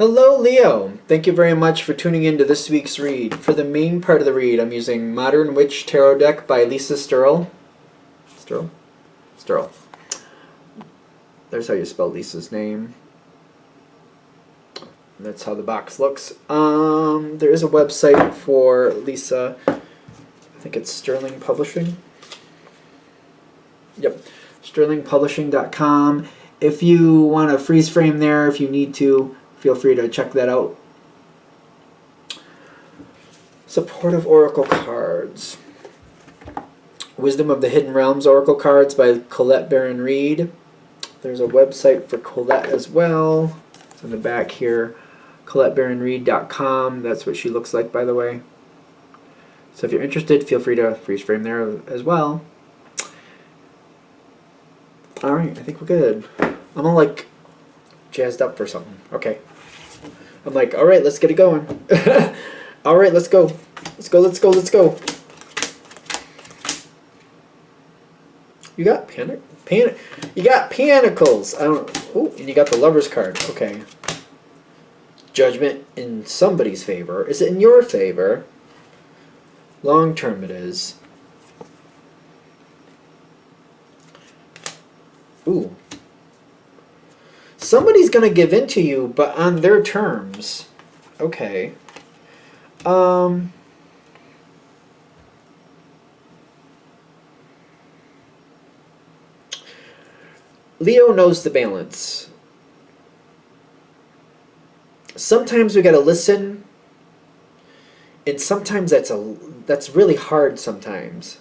Hello, Leo. Thank you very much for tuning in to this week's read. For the main part of the read, I'm using Modern Witch Tarot Deck by Lisa Sterle. Sterle? Sterle. There's how you spell Lisa's name. That's how the box looks. There is a website for Lisa. I think it's Sterling Publishing. Yep. SterlingPublishing.com. If you want to freeze frame there, if you need to, feel free to check that out. Supportive Oracle Cards. Wisdom of the Hidden Realms Oracle Cards by Colette Baron Reid. There's a website for Colette as well. It's on the back here. ColetteBaronReid.com. That's what she looks like, by the way. So if you're interested, feel free to freeze frame there as well. Alright, I think we're good. I'm all like jazzed up for something. Okay. I'm like, alright, let's get it going. Alright, let's go. Let's go, let's go, let's go. You got you got Panicles. Oh, and you got the Lover's card. Okay. Judgment in somebody's favor. Is it in your favor? Long term it is. Ooh. Somebody's going to give in to you, but on their terms. Okay. Leo knows the balance. Sometimes we got to listen, and sometimes that's really hard sometimes.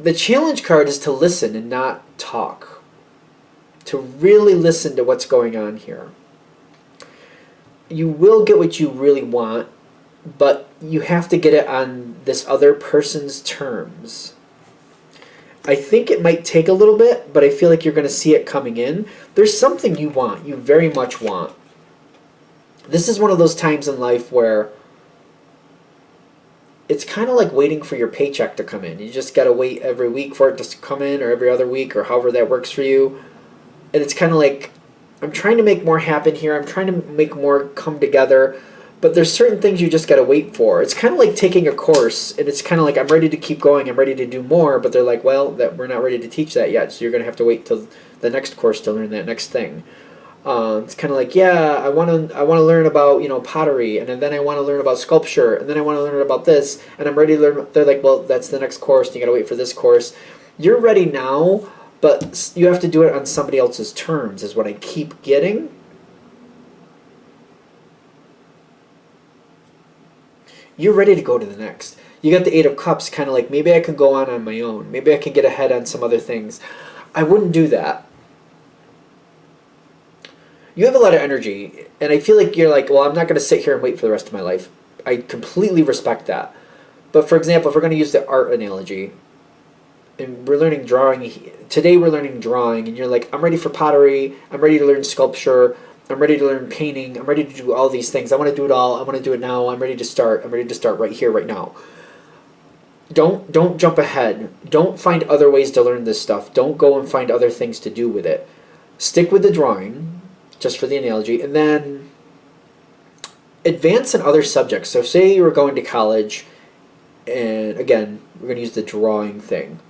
The challenge card is to listen and not talk. To really listen to what's going on here. You will get what you really want, but you have to get it on this other person's terms. I think it might take a little bit, but I feel like you're going to see it coming in. There's something you want, you very much want. This is one of those times in life where it's kind of like waiting for your paycheck to come in. You just got to wait every week for it to come in, or every other week, or however that works for you. And it's kind of like, I'm trying to make more happen here. I'm trying to make more come together. But there's certain things you just got to wait for. It's kind of like taking a course, and it's kind of like, I'm ready to keep going. I'm ready to do more. But they're like, well, we're not ready to teach that yet. So you're going to have to wait till the next course to learn that next thing. It's kind of like, yeah, I want to learn about, pottery, and then I want to learn about sculpture, and then I want to learn about this, and I'm ready to learn. They're like, well, that's the next course, and you got to wait for this course. You're ready now, but you have to do it on somebody else's terms, is what I keep getting. You're ready to go to the next. You got the Eight of Cups, kind of like, maybe I can go on my own. Maybe I can get ahead on some other things. I wouldn't do that. You have a lot of energy, and I feel like you're like, well, I'm not going to sit here and wait for the rest of my life. I completely respect that. But for example, if we're going to use the art analogy, and we're learning drawing, today we're learning drawing, and you're like, I'm ready for pottery, I'm ready to learn sculpture, I'm ready to learn painting, I'm ready to do all these things, I want to do it all, I want to do it now, I'm ready to start right here, right now. Don't jump ahead. Don't find other ways to learn this stuff. Don't go and find other things to do with it. Stick with the drawing, just for the analogy, and then advance in other subjects. So say you were going to college, and again, we're going to use the drawing thing.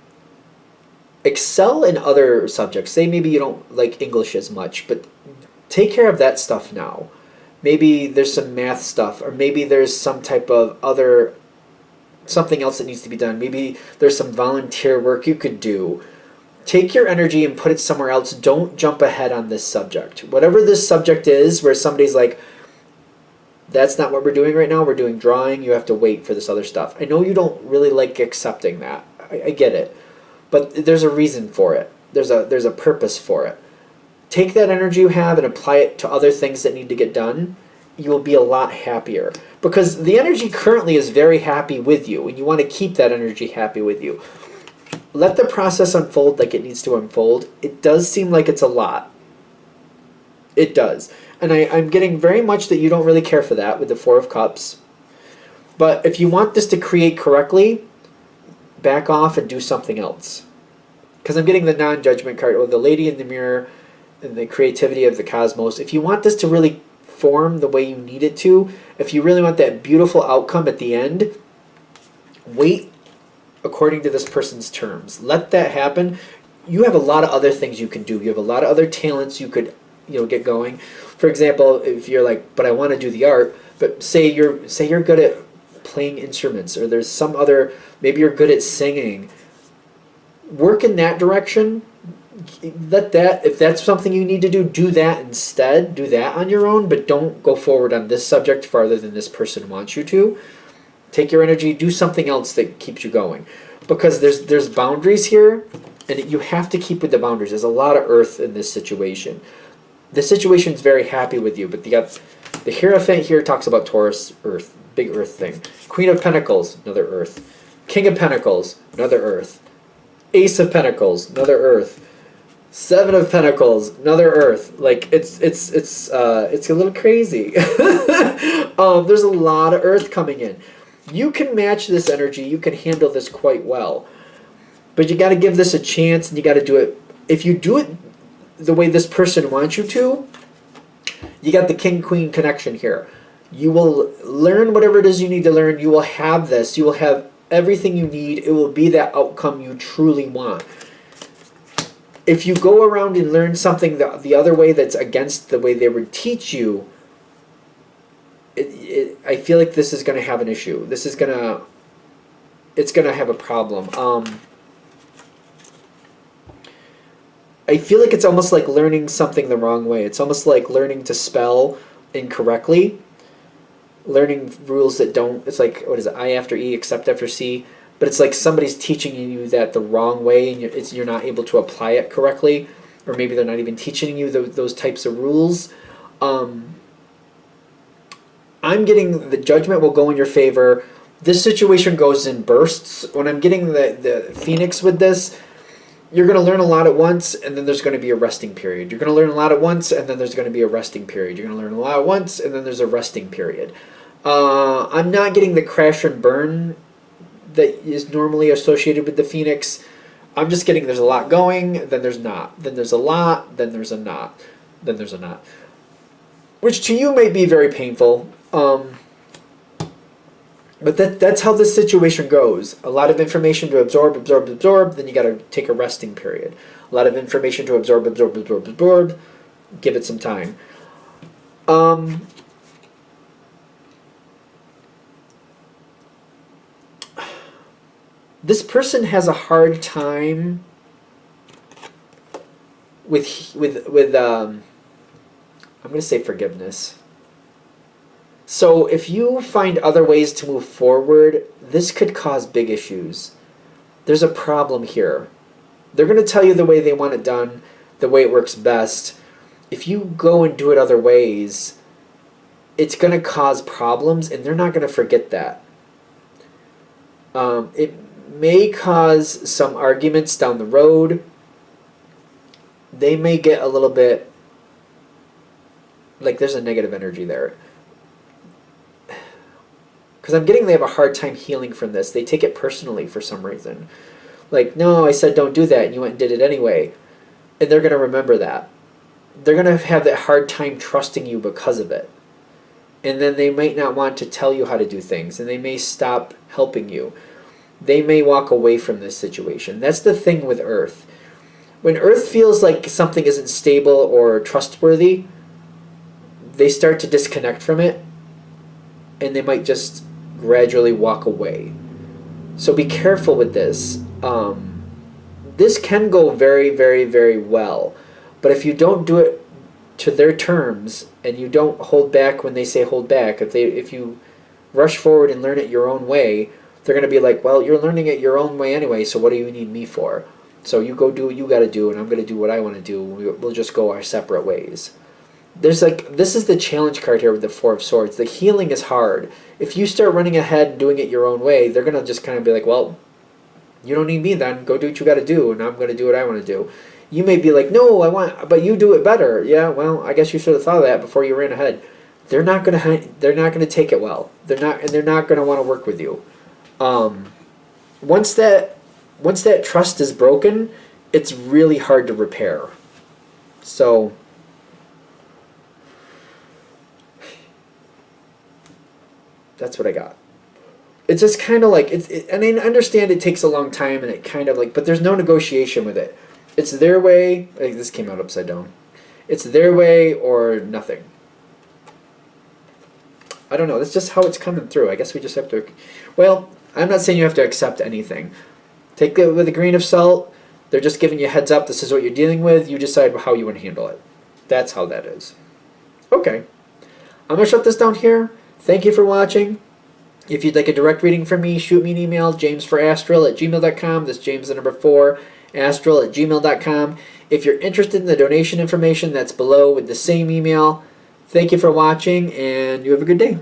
Excel in other subjects. Say maybe you don't like English as much, but take care of that stuff now. Maybe there's some math stuff, or maybe there's some type of something else that needs to be done. Maybe there's some volunteer work you could do. Take your energy and put it somewhere else. Don't jump ahead on this subject. Whatever this subject is, where somebody's like, that's not what we're doing right now, we're doing drawing, you have to wait for this other stuff. I know you don't really like accepting that. I get it. But there's a reason for it. There's a purpose for it. Take that energy you have and apply it to other things that need to get done. You will be a lot happier. Because the energy currently is very happy with you, and you want to keep that energy happy with you. Let the process unfold like it needs to unfold. It does seem like it's a lot. It does. And I'm getting very much that you don't really care for that with the Four of Cups. But if you want this to create correctly, back off and do something else. Because I'm getting the non-judgment card, or the Lady in the Mirror. and the creativity of the cosmos. If you want this to really form the way you need it to, if you really want that beautiful outcome at the end, wait according to this person's terms. Let that happen. You have a lot of other things you can do. You have a lot of other talents you could, get going. For example, if you're like, but I want to do the art, but say you're good at playing instruments, or there's some other, maybe you're good at singing. Work in that direction. If that's something you need to do that instead. Do that on your own, but don't go forward on this subject farther than this person wants you to. Take your energy, do something else that keeps you going, because there's boundaries here, and you have to keep with the boundaries. There's a lot of earth in this situation. The situation's very happy with you, but you got the Hierophant here talks about Taurus, earth, big earth thing. Queen of Pentacles, another earth. King of Pentacles, another earth. Ace of Pentacles, another earth. Seven of Pentacles, another earth. Like it's a little crazy. There's a lot of earth coming in. You can match this energy. You can handle this quite well, but you got to give this a chance, and you got to do it. If you do it the way this person wants you to, you got the King-Queen connection here. You will learn whatever it is you need to learn. You will have this. You will have everything you need. It will be that outcome you truly want. If you go around and learn something the other way that's against the way they would teach you, I feel like this is going to have an issue. It's going to have a problem. I feel like it's almost like learning something the wrong way. It's almost like learning to spell incorrectly, learning rules that don't. It's like, what is it? I after E, except after C. But it's like somebody's teaching you that the wrong way, and you're not able to apply it correctly, or maybe they're not even teaching you those types of rules. I'm getting the judgment will go in your favor. This situation goes in bursts. When I'm getting the Phoenix with this, you're going to learn a lot at once, and then there's going to be a resting period. You're going to learn a lot at once, and then there's going to be a resting period. You're going to learn a lot at once, and then there's a resting period. I'm not getting the crash and burn that is normally associated with the Phoenix. I'm just getting there's a lot going, then there's not. Then there's a lot, then there's a not. Then there's a not. Which to you may be very painful. But that's how this situation goes. A lot of information to absorb, then you got to take a resting period. A lot of information to absorb, give it some time. This person has a hard time with I'm going to say forgiveness. So if you find other ways to move forward, this could cause big issues. There's a problem here. They're going to tell you the way they want it done, the way it works best. If you go and do it other ways, it's going to cause problems, and they're not going to forget that. It may cause some arguments down the road. They may get a little bit like there's a negative energy there. Because I'm getting they have a hard time healing from this. They take it personally for some reason. Like, no, I said don't do that, and you went and did it anyway. And they're going to remember that. They're going to have that hard time trusting you because of it. And then they might not want to tell you how to do things, and they may stop helping you. They may walk away from this situation. That's the thing with Earth. When Earth feels like something isn't stable or trustworthy, they start to disconnect from it, and they might just gradually walk away. So be careful with this. This can go very, very, very well. But if you don't do it to their terms, and you don't hold back when they say hold back, if you rush forward and learn it your own way, they're going to be like, well, you're learning it your own way anyway, so what do you need me for? So you go do what you got to do, and I'm going to do what I want to do. We'll just go our separate ways. This is the challenge card here with the Four of Swords. The healing is hard. If you start running ahead and doing it your own way, they're going to just kind of be like, well, you don't need me then. Go do what you got to do, and I'm going to do what I want to do. You may be like, no, but you do it better. Yeah, well, I guess you should have thought of that before you ran ahead. They're not going to take it well. They're not going to want to work with you. Once that trust is broken, it's really hard to repair. So that's what I got. It's just kind of like and I understand it takes a long time and it kind of like, but there's no negotiation with it. It's their way. Like, this came out upside down. It's their way or nothing. I don't know. That's just how it's coming through. I guess we just have to. Well, I'm not saying you have to accept anything. Take it with a grain of salt. They're just giving you a heads up. This is what you're dealing with. You decide how you want to handle it. That's how that is. Okay. I'm going to shut this down here. Thank you for watching. If you'd like a direct reading from me, shoot me an email, jamesforastral@gmail.com. That's James the number 4, astral@gmail.com. If you're interested in the donation information, that's below with the same email. Thank you for watching, and you have a good day.